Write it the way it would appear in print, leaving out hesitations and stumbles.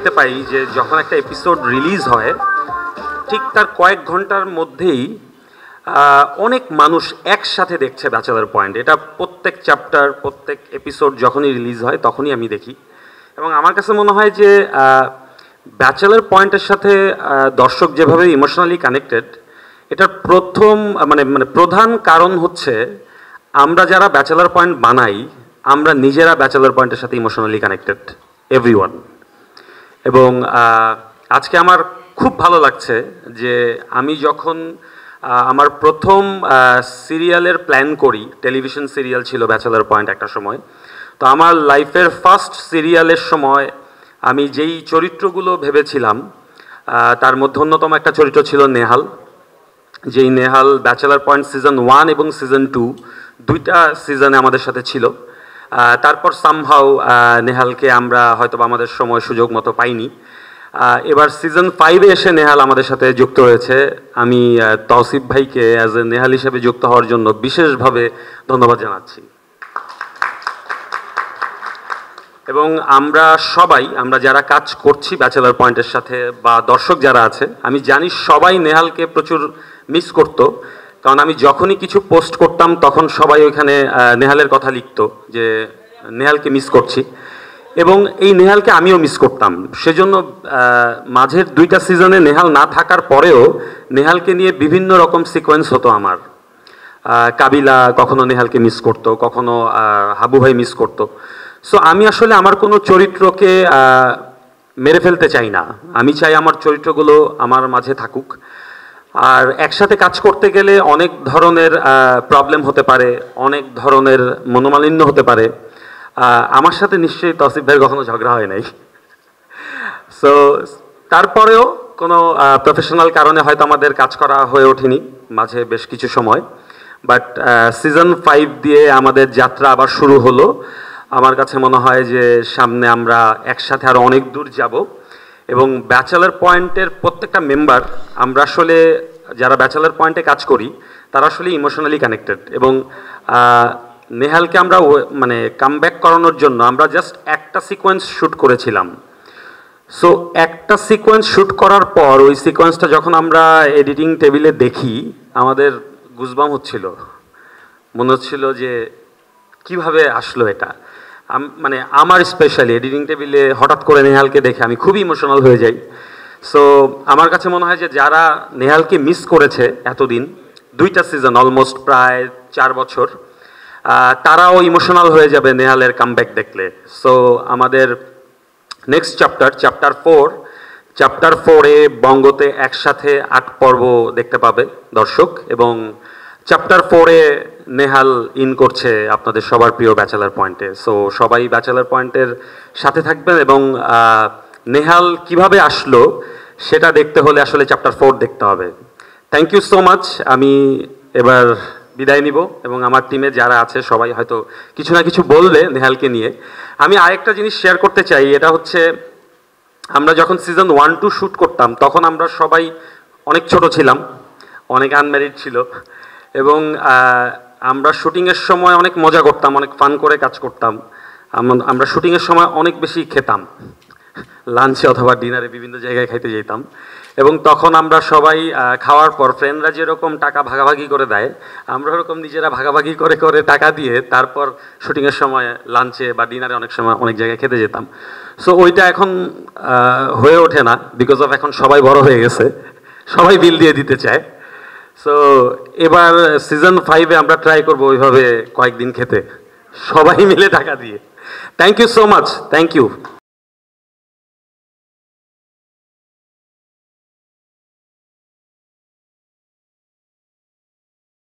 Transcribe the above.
দেখতে পাই যে যখন একটা এপিসোড রিলিজ হয় ঠিক তার কয়েক ঘন্টার মধ্যেই অনেক মানুষ একসাথে দেখছে ব্যাচেলার পয়েন্ট। এটা প্রত্যেক চ্যাপ্টার প্রত্যেক এপিসোড যখনই রিলিজ হয় তখনই আমি দেখি, এবং আমার কাছে মনে হয় যে ব্যাচেলার পয়েন্টের সাথে দর্শক যেভাবে ইমোশনালি কানেক্টেড, এটার প্রধান কারণ হচ্ছে আমরা যারা ব্যাচেলার পয়েন্ট বানাই আমরা নিজেরা ব্যাচেলার পয়েন্টের সাথে ইমোশনালি কানেক্টেড এভরিওয়ান। এবং আজকে আমার খুব ভালো লাগছে যে আমি যখন আমার প্রথম সিরিয়ালের প্ল্যান করি, টেলিভিশন সিরিয়াল ছিল ব্যাচেলার পয়েন্ট একটা সময়, তো আমার লাইফের ফার্স্ট সিরিয়ালের সময় আমি যেই চরিত্রগুলো ভেবেছিলাম তার মধ্যে অন্যতম একটা চরিত্র ছিল নেহাল, যেই নেহাল ব্যাচেলার পয়েন্ট সিজন 1 এবং সিজন 2 দুইটা সিজনে আমাদের সাথে ছিল। তারপর সামহাউ নেহালকে আমরা হয়তো আমাদের সময় সুযোগ মতো পাইনি। এবার সিজন 5-এ এসে নেহাল আমাদের সাথে যুক্ত হয়েছে। আমি তৌসিফ ভাইকে অ্যাজ এ নেহাল হিসেবে যুক্ত হওয়ার জন্য বিশেষভাবে ধন্যবাদ জানাচ্ছি। এবং আমরা যারা কাজ করছি ব্যাচেলার পয়েন্টের সাথে বা দর্শক যারা আছে, আমি জানি সবাই নেহালকে প্রচুর মিস করতো, কারণ আমি যখনই কিছু পোস্ট করতাম তখন সবাই ওইখানে নেহালের কথা লিখতো যে নেহালকে মিস করছি, এবং এই নেহালকে আমিও মিস করতাম। সেজন্য মাঝের দুইটা সিজনে নেহাল না থাকার পরেও নেহালকে নিয়ে বিভিন্ন রকম সিকোয়েন্স হতো আমার। কাবিলা কখনো নেহালকে মিস করতো, কখনো হাবু ভাই মিস করতো। সো আমি আসলে আমার কোনো চরিত্রকে মেরে ফেলতে চাই না, আমি চাই আমার চরিত্রগুলো আমার মাঝে থাকুক। আর একসাথে কাজ করতে গেলে অনেক ধরনের প্রবলেম হতে পারে, অনেক ধরনের মনোমালিন্য হতে পারে। আমার সাথে নিশ্চয়ই তৌসিফ ভাইয়ের কখনো ঝগড়া হয় নাই। সো তারপরেও কোনো প্রফেশনাল কারণে হয়তো আমাদের কাজ করা হয়ে ওঠেনি মাঝে বেশ কিছু সময়, বাট সিজন 5 দিয়ে আমাদের যাত্রা আবার শুরু হলো। আমার কাছে মনে হয় যে সামনে আমরা একসাথে আরও অনেক দূর যাব, এবং ব্যাচেলার পয়েন্টের প্রত্যেকটা মেম্বার, আমরা আসলে যারা ব্যাচেলার পয়েন্টে কাজ করি তারা আসলে ইমোশনালি কানেক্টেড। এবং নেহালকে আমরা কামব্যাক করানোর জন্য আমরা জাস্ট একটা সিকোয়েন্স শ্যুট করেছিলাম। সো একটা সিকোয়েন্স শ্যুট করার পর ওই সিকোয়েন্সটা যখন আমরা এডিটিং টেবিলে দেখি আমাদের গুজবাম হচ্ছিল, মনে হচ্ছিল যে কিভাবে আসলো এটা। আমার স্পেশালি এডিটিং টেবিলে হঠাৎ করে নেহালকে দেখে আমি খুবই ইমোশনাল হয়ে যাই। সো আমার কাছে মনে হয় যে যারা নেহালকে মিস করেছে এতদিন, দুইটা সিজন অলমোস্ট প্রায় 4 বছর, তারাও ইমোশনাল হয়ে যাবে নেহালের কামব্যাক দেখলে। সো আমাদের নেক্সট চ্যাপ্টার 4-এ বঙ্গতে একসাথে 8 পর্ব দেখতে পাবে দর্শক, এবং চ্যাপ্টার 4-এ নেহাল ইন করছে আপনাদের সবার প্রিয় ব্যাচেলার পয়েন্টে। সো সবাই ব্যাচেলার পয়েন্টের সাথে থাকবেন, এবং নেহাল কিভাবে আসলো সেটা দেখতে হলে আসলে চ্যাপ্টার 4 দেখতে হবে। Thank you so much. আমি এবার বিদায় নিব, এবং আমার টিমে যারা আছে সবাই হয়তো কিছু না কিছু বলবে নেহালকে নিয়ে। আমি আরেকটা জিনিস শেয়ার করতে চাই, এটা হচ্ছে আমরা যখন সিজন 1-2 শ্যুট করতাম তখন আমরা সবাই অনেক ছোট ছিলাম, অনেক আনম্যারিড ছিল, এবং আমরা শুটিংয়ের সময় অনেক মজা করতাম, অনেক ফান করে কাজ করতাম। আমরা শুটিংয়ের সময় অনেক বেশি খেতাম, লাঞ্চে অথবা ডিনারে বিভিন্ন জায়গায় খাইতে যেতাম, এবং তখন আমরা সবাই খাওয়ার পর ফ্রেন্ডরা যেরকম টাকা ভাগাভাগি করে দেয় আমরা ওরকম নিজেরা ভাগাভাগি করে করে টাকা দিয়ে তারপর শুটিংয়ের সময় লাঞ্চে বা ডিনারে অনেক সময় অনেক জায়গায় খেতে যেতাম। সো ওইটা এখন হয়ে ওঠে না, বিকজ অফ এখন সবাই বড় হয়ে গেছে, সবাই বিল দিয়ে দিতে চায়। সো এবার সিজন 5-এ আমরা ট্রাই করবো ওইভাবে কয়েকদিন খেতে, সবাই মিলে টাকা দিয়ে। Thank you so much, thank you.